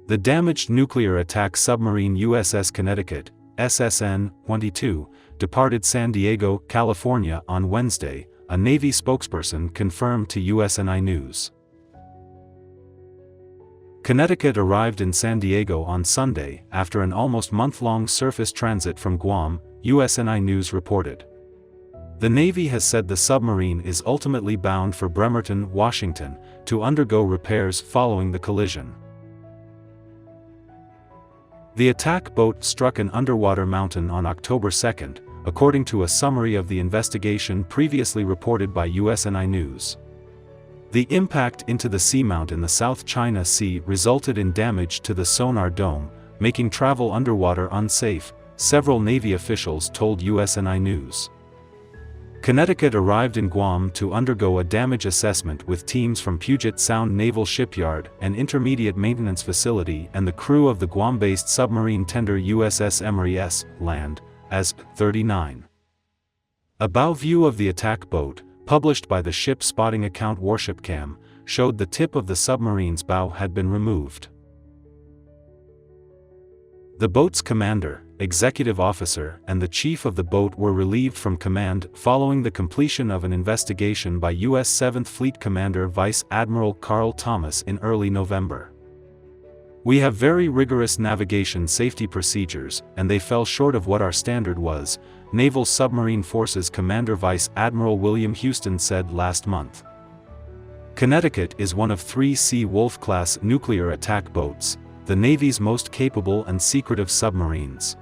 The damaged nuclear attack submarine USS Connecticut, SSN-22, departed San Diego, California on Wednesday, a Navy spokesperson confirmed to USNI News. Connecticut arrived in San Diego on Sunday after an almost month-long surface transit from Guam, USNI News reported. The Navy has said the submarine is ultimately bound for Bremerton, Washington, to undergo repairs following the collision. The attack boat struck an underwater mountain on October 2, according to a summary of the investigation previously reported by USNI News. The impact into the seamount in the South China Sea resulted in damage to the sonar dome, making travel underwater unsafe, several Navy officials told USNI News. Connecticut arrived in Guam to undergo a damage assessment with teams from Puget Sound Naval Shipyard, an intermediate maintenance facility, and the crew of the Guam-based submarine tender USS Emory S, land, as 39. A bow view of the attack boat, published by the ship spotting account WarshipCam, showed the tip of the submarine's bow had been removed. The boat's commander, executive officer, and the chief of the boat were relieved from command following the completion of an investigation by U.S. 7th Fleet Commander Vice Admiral Carl Thomas in early November. "We have very rigorous navigation safety procedures, and they fell short of what our standard was," Naval Submarine Forces Commander Vice Admiral William Houston said last month. Connecticut is one of 3 Sea Wolf-class nuclear attack boats, the Navy's most capable and secretive submarines.